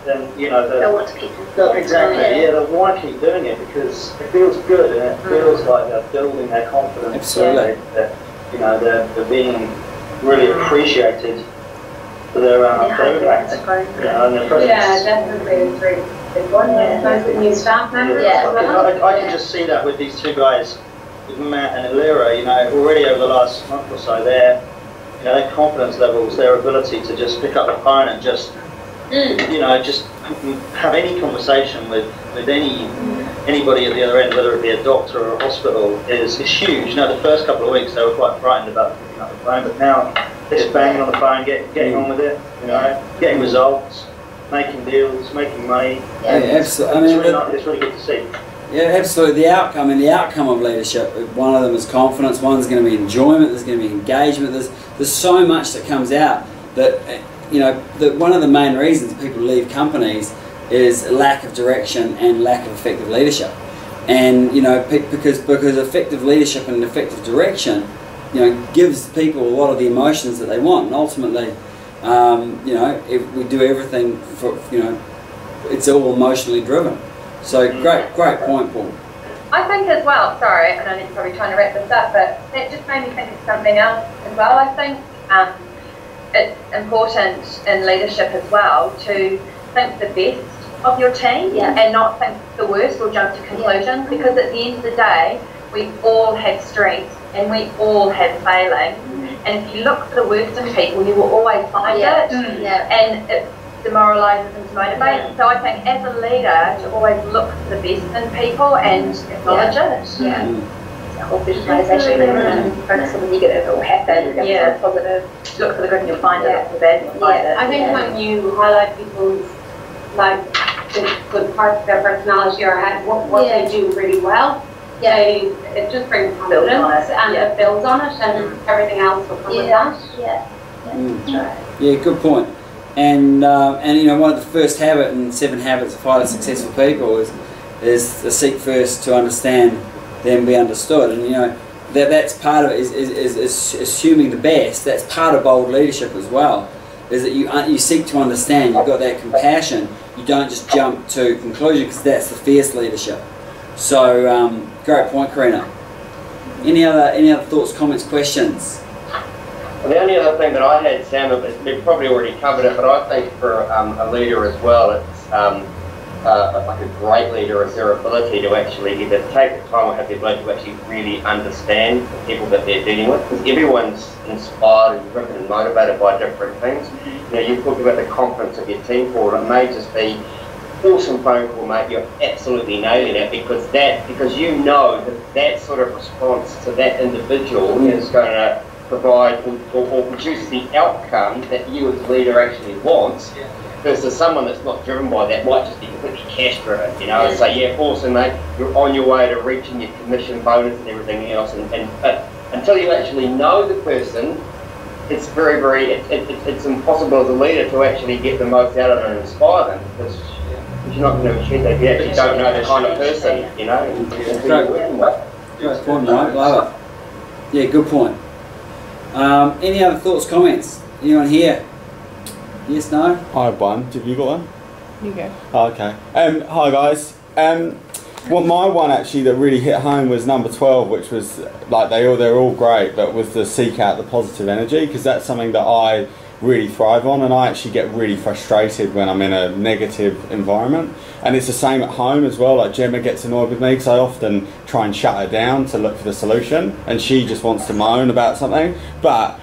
then you know they'll want to keep exactly. They'll want to keep doing it because it feels good and it feels like they're building their confidence. Absolutely. That you know they're being really appreciated for their impact. You know, and their presence. Yeah, definitely. It's really big one. Those with new staff members. I can just see that with these two guys, with Matt and Elira. You know, already over the last month or so, their confidence levels, their ability to just pick up the phone and just you know, just have any conversation with anybody at the other end, whether it be a doctor or a hospital, is huge. You know, the first couple of weeks they were quite frightened about picking up the phone, but now they're just banging on the phone, getting on with it, you know, getting results, making deals, making money. Yeah, absolutely. I mean, it's really good to see. Yeah, absolutely. The outcome of leadership, one of them is confidence, one's going to be enjoyment, there's going to be engagement, there's so much that comes out that, you know, one of the main reasons people leave companies is lack of direction and lack of effective leadership. And, you know, because effective leadership and effective direction, you know, gives people a lot of the emotions that they want. And ultimately, you know, if we do everything for, you know, it's all emotionally driven. So great point, Paul. I think as well, sorry, and I know you're probably trying to wrap this up, but that just made me think of something else as well. I think it's important in leadership as well to think the best of your team and not think the worst or jump to conclusions, because at the end of the day, we all have strengths and we all have failings. And if you look for the worst in people, you will always find it. And it demoralises and demotivates. So I think as a leader, to always look for the best in people and acknowledge it. The whole visualisation and focus on the negative, it will happen. Yeah. Positive. Look for the good and you'll find it. Look for the bad and you'll find it. I think when you highlight people's the good parts of their personality or what they do really well, it just brings confidence and it builds on it, and everything else will come with that. That's right. Yeah, good point. And you know, one of the first habits in 7 Habits of Highly Successful People is to seek first to understand, then be understood. And you know, that's part of it, is assuming the best. That's part of bold leadership as well, is that you seek to understand, you've got that compassion, you don't just jump to conclusion, because that's the fierce leadership. So great point, Karina. Any other thoughts, comments, questions? Well, the only other thing that I had, Sam, we've probably already covered it, but I think for a leader as well, it's like a great leader is their ability to actually either take the time or have the ability to actually really understand the people that they're dealing with, because everyone's inspired and driven and motivated by different things. You know, you talked about the confidence of your team, Paul. It may just be awesome phone call, mate, you're absolutely nailing it, because you know that sort of response to that individual is going to provide or produce the outcome that you as a leader actually wants, versus someone that's not driven by that might just be completely cash driven, you know, and say, awesome, mate, you're on your way to reaching your commission bonus and everything else, but until you actually know the person, it's it's impossible as a leader to actually get the most out of them and inspire them, because you're not going to achieve that if you actually don't know the kind of person, you know, who you're working with. Great point, mate. Love it. Yeah, good point. Any other thoughts, comments? Anyone here? Yes, no? I have one. Have you got one? You go. Oh, okay. Hi guys. Well, my one actually that really hit home was number 12, which was like they're all great, but was to seek out the positive energy, because that's something that I really thrive on, and I actually get really frustrated when I'm in a negative environment. And it's the same at home as well. Like Gemma gets annoyed with me because I often try and shut her down to look for the solution, and she just wants to moan about something. But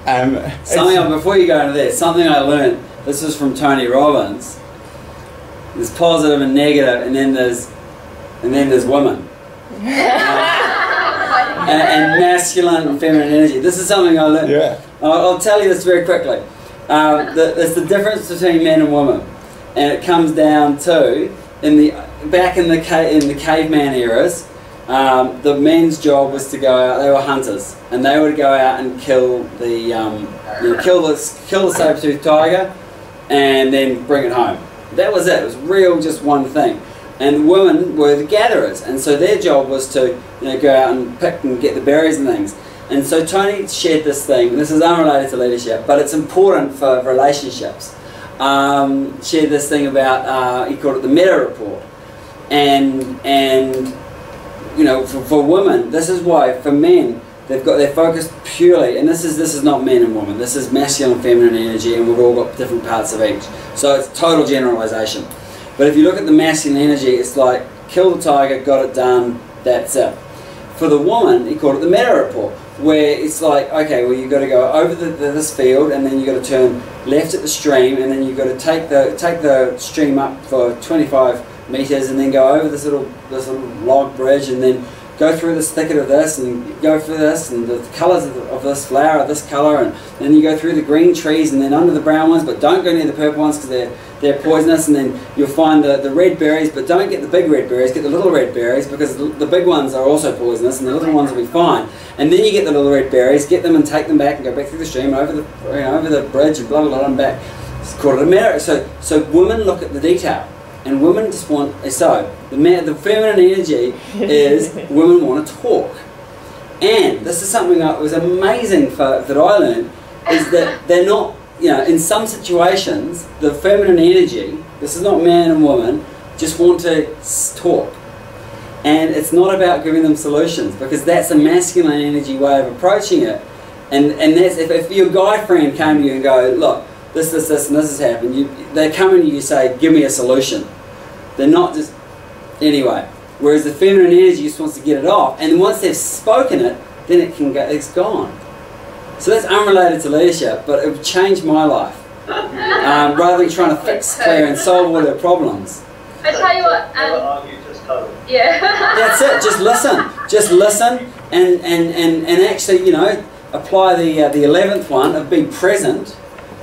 before you go into that, something I learned, this is from Tony Robbins, there's positive and negative, and then there's women. and masculine and feminine energy. This is something I learned. Yeah. I'll tell you this very quickly. There's the difference between men and women, and it comes down to back in the caveman eras. The men's job was to go out. They were hunters, and they would go out and kill the saber-toothed tiger, and then bring it home. That was it. It was real, just one thing. And women were the gatherers, and so their job was to go out and pick and get the berries and things. And so Tony shared this thing. This is unrelated to leadership, but it's important for relationships. shared this thing about, he called it the MedRecruit. And you know, for women, this is why, for men, they're focused purely, and this is not men and women, this is masculine and feminine energy, and we've all got different parts of each. So it's total generalization. But if you look at the masculine energy, it's like, kill the tiger, got it done, that's it. For the woman, he called it the MedRecruit, where it's like, okay, well, you've got to go over this field, and then you've got to turn left at the stream, and then you've got to take the stream up for 25 meters, and then go over this little log bridge, and then go through this thicket of this, and go through this, and the colours of this flower, this colour, and then you go through the green trees, and then under the brown ones, but don't go near the purple ones because they're poisonous, and then you'll find the red berries, but don't get the big red berries, get the little red berries, because the big ones are also poisonous, and the little ones will be fine. And then you get the little red berries, get them and take them back, and go back through the stream, over the bridge, and blah blah blah, and back. It's called a merit. So women look at the detail. And women just want, so the feminine energy is women want to talk. And this is something that was amazing that I learned, is that they're not, you know, in some situations, the feminine energy, this is not man and woman, just want to talk. And it's not about giving them solutions, because that's a masculine energy way of approaching it. And that's, if your guy friend came to you and go, look, this, and this has happened, they come in and you say, give me a solution. They're not just, anyway. Whereas the feminine energy just wants to get it off, and once they've spoken it, then it can go, it's gone. So that's unrelated to leadership, but it would change my life. Rather than trying to fix Claire and solve all her problems. I tell you what, yeah. That's it, just listen, and actually, you know, apply the 11th one of be present,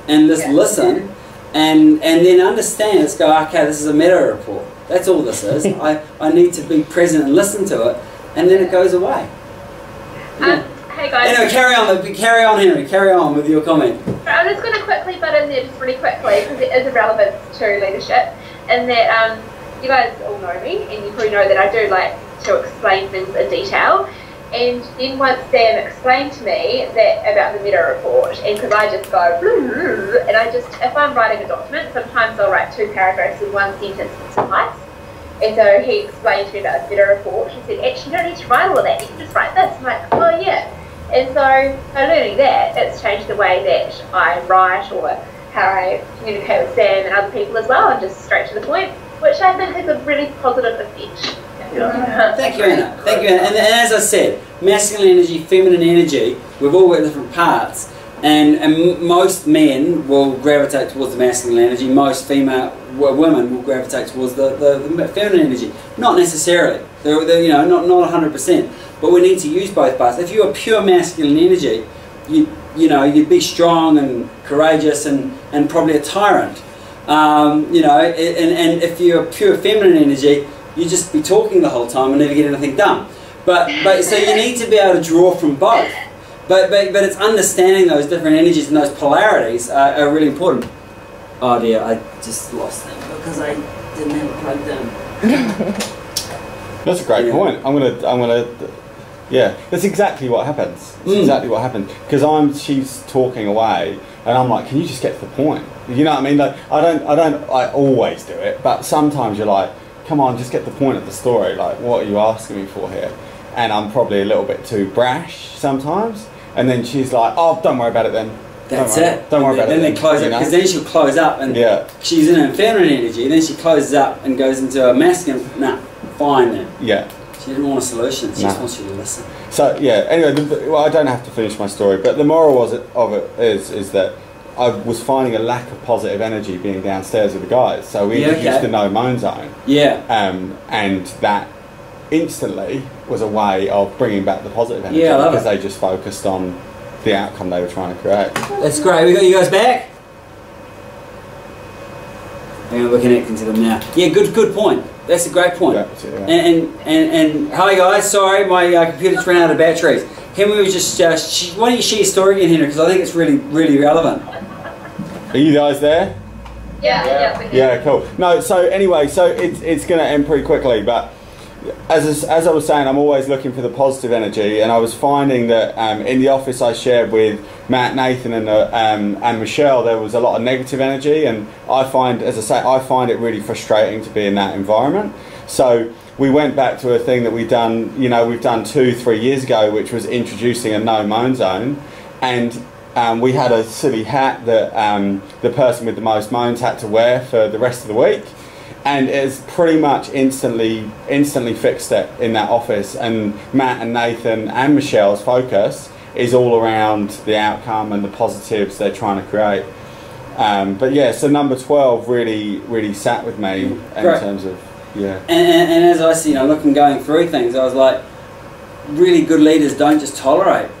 and just listen, and then understand, let's go, okay, this is a MedRecruit. That's all this is. I need to be present and listen to it, and then it goes away. Hey guys. Anyway, carry on, Henry. Carry on with your comment. I'm just going to quickly butt in there, just really quickly, because it is a relevance to leadership, and that you guys all know me, and you probably know that I do like to explain things in detail. And then once Sam explained to me that about the MedRecruit, and because I just go, and I just, if I'm writing a document, sometimes I'll write 2 paragraphs in one sentence to suffice. And so he explained to me about the MedRecruit. He said, actually, you don't need to write all of that, you can just write this. I'm like, oh yeah. And so by learning that, it's changed the way that I write or how I communicate with Sam and other people as well, and just straight to the point, which I think has a really positive effect. Yeah. Thank you, Anna. Thank you, Anna. And as I said, masculine energy, feminine energy, we've all got different parts, and most men will gravitate towards the masculine energy. Most female women will gravitate towards the feminine energy. Not necessarily. They're you know, not 100%. But we need to use both parts. If you're pure masculine energy, you know, you'd be strong and courageous and probably a tyrant. You know, and if you're pure feminine energy, you just be talking the whole time and never get anything done. But so you need to be able to draw from both. But it's understanding those different energies and those polarities are really important. Oh dear, I just lost them because I didn't have it plugged in. That's a great point. I'm gonna. Yeah, that's exactly what happens. That's exactly what happens. Because she's talking away, and I'm like, can you just get to the point? You know what I mean? Like, I always do it, but sometimes you're like, come on, just get the point of the story. Like, what are you asking me for here? And I'm probably a little bit too brash sometimes. And then she's like, oh, don't worry about it then. That's it. Don't worry about it. Then they close up, because then she'll close up, and she's in her feminine energy, and then she closes up and goes into a masculine. Nah, fine then. Yeah. She didn't want a solution. She just wants you to listen. So yeah. Anyway, well, I don't have to finish my story, but the moral of it is that I was finding a lack of positive energy being downstairs with the guys. So we introduced the no moan zone. Yeah. And that instantly was a way of bringing back the positive energy, because they just focused on the outcome they were trying to create. That's great. We got you guys back. And we're connecting to them now. Yeah, good point. That's a great point. And hi guys, sorry, my computer's ran out of batteries. Henry was just, why don't you share your story again, Henry, because I think it's really relevant. Are you guys there? Yeah. Yeah, cool. No, so anyway, so it's going to end pretty quickly, but as I was saying, I'm always looking for the positive energy, and I was finding that in the office I shared with Matt, Nathan, and Michelle, there was a lot of negative energy, and I find, as I say, I find it really frustrating to be in that environment. So we went back to a thing that we've done 2-3 years ago, which was introducing a no moan zone, and we had a silly hat that the person with the most moans had to wear for the rest of the week. And it's pretty much instantly fixed it in that office. And Matt and Nathan and Michelle's focus is all around the outcome and the positives they're trying to create. But yeah, so number 12 really sat with me in terms of, yeah. And as I see, looking, going through things, I was like, really good leaders don't just tolerate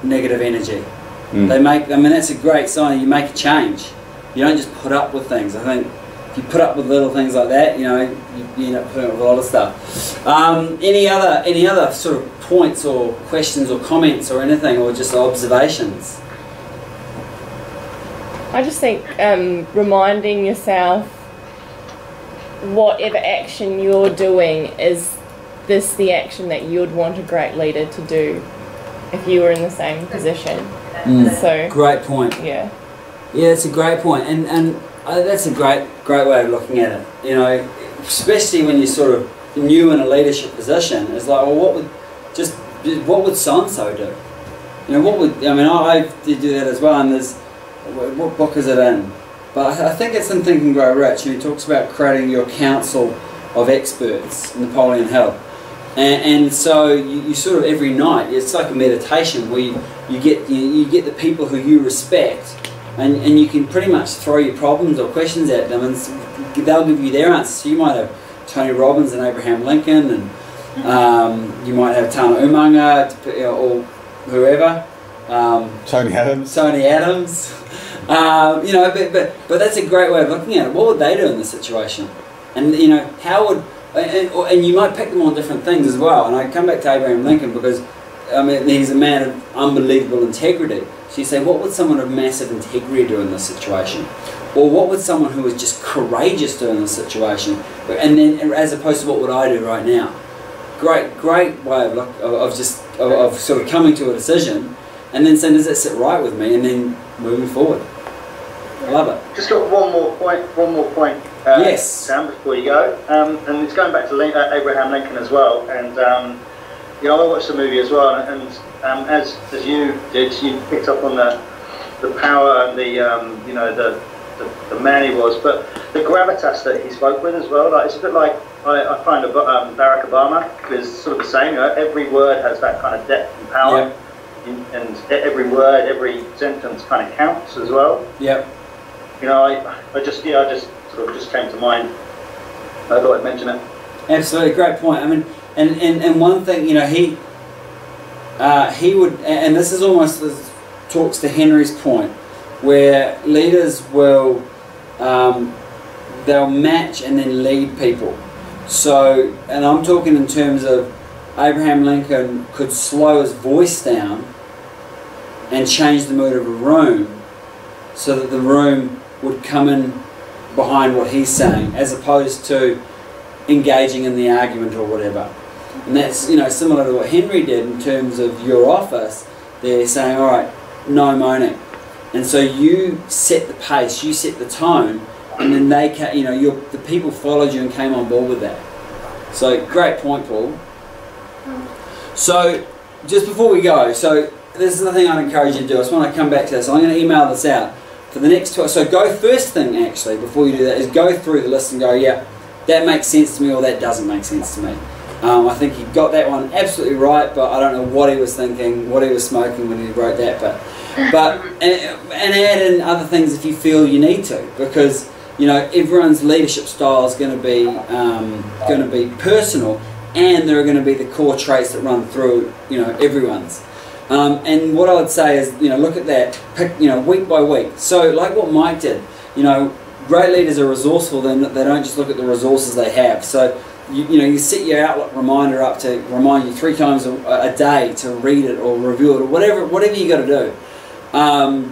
negative energy. They make, that's a great sign. You make a change. You don't just put up with things. I think if you put up with little things like that, you end up putting up with a lot of stuff. Any other sort of points or questions or comments or anything, or just observations? I just think reminding yourself whatever action you're doing, is this the action that you'd want a great leader to do if you were in the same position? So great point. Yeah, it's a great point, and that's a great way of looking at it. Especially when you're sort of new in a leadership position, it's like, well, what would so and so do? I did do that as well. And there's, what book is it in? But I think it's in Think and Grow Rich, and he talks about creating your council of experts, Napoleon Hill. And so you sort of every night, it's like a meditation where you get the people who you respect, and you can pretty much throw your problems or questions at them, and they'll give you their answers. So you might have Tony Robbins and Abraham Lincoln, and you might have Tana Umanga or whoever. Tony Adams. But that's a great way of looking at it. What would they do in this situation? And how would, and you might pick them on different things as well. And I come back to Abraham Lincoln because he's a man of unbelievable integrity. So you say, what would someone of massive integrity do in this situation? Or what would someone who was just courageous do in this situation? And then, as opposed to what would I do right now? Great way of sort of coming to a decision, and then saying, does that sit right with me? And then moving forward. I love it. Just got one more point. Yes, Sam, before you go, and it's going back to Abraham Lincoln as well. And I watched the movie as well, and as you did, you picked up on the power and the man he was, but the gravitas that he spoke with as well. Like, it's a bit like I find Barack Obama is sort of the same. Every word has that kind of depth and power. Yep. And every word, every sentence kind of counts as well. Yep. I just sort of just came to mind. I thought I'd mention it. Absolutely, great point. And one thing, he would, and this is almost talks to Henry's point, where leaders will they'll match and then lead people. So, and I'm talking in terms of Abraham Lincoln could slow his voice down and change the mood of a room so that the room would come in behind what he's saying, as opposed to engaging in the argument or whatever. And that's similar to what Henry did in terms of your office. They're saying, all right, no moaning, and so you set the pace, you set the tone, and then they the people followed you and came on board with that. So great point, Paul. So just before we go, so this is the thing I'd encourage you to do. I just want to come back to this. I'm going to email this out for the next 12. So go first thing, actually, before you do that, is go through the list and go, yeah, that makes sense to me, or that doesn't make sense to me. I think he got that one absolutely right, but I don't know what he was thinking, what he was smoking when he wrote that. But and add in other things if you feel you need to, because everyone's leadership style is going to be personal, and there are going to be the core traits that run through everyone's. And what I would say is look at that, pick week by week. So like what Mike did, great leaders are resourceful. They don't just look at the resources they have. So you set your Outlook reminder up to remind you 3 times a day to read it or review it or whatever you got to do, and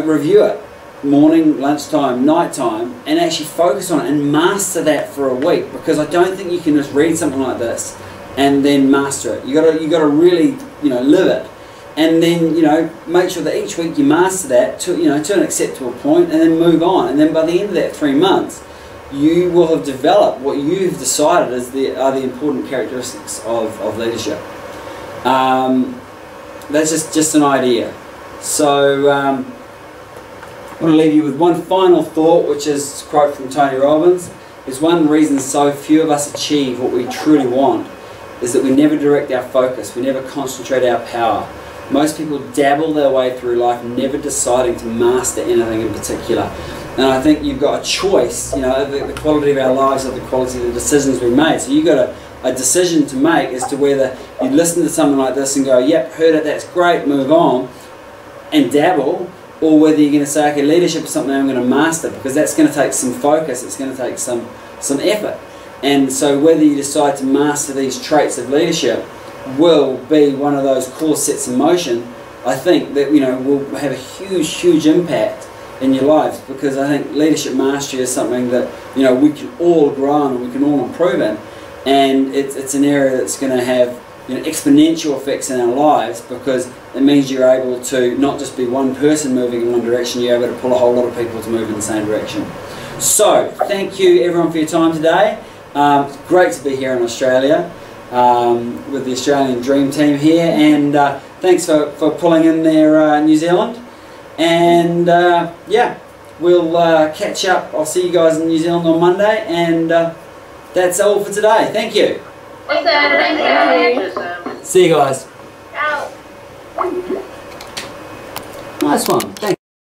review it. morning, lunchtime, nighttime, and actually focus on it and master that for a week, because I don't think you can just read something like this and then master it. You gotta really, you know, live it, and then, you know, make sure that each week you master that to, you know, to an acceptable point, and then move on. And then by the end of that 3 months, you will have developed what you've decided are the important characteristics of leadership. That's just an idea. So I want to leave you with one final thought, which is a quote from Tony Robbins. Is one reason so few of us achieve what we truly want is that we never direct our focus, we never concentrate our power. Most people dabble their way through life, never deciding to master anything in particular. And I think you've got a choice, you know, the quality of our lives are the quality of the decisions we made. So you've got a decision to make as to whether you listen to something like this and go, yep, heard it, that's great, move on, and dabble, or whether you're going to say, okay, leadership is something I'm going to master, because that's going to take some focus, it's going to take some effort. And so whether you decide to master these traits of leadership will be one of those core sets in motion, I think that, you know, will have a huge impact in your lives, because I think leadership mastery is something that, you know, we can all grow on and we can all improve in, and it's an area that's going to have, you know, exponential effects in our lives, because it means you're able to not just be one person moving in one direction, you're able to pull a whole lot of people to move in the same direction. So, thank you everyone for your time today. It's great to be here in Australia with the Australian Dream Team here, and thanks for pulling in there, New Zealand. And yeah, we'll catch up. I'll see you guys in New Zealand on Monday, and that's all for today. Thank you. Thank you. See you guys. Ciao. Nice one. Thanks.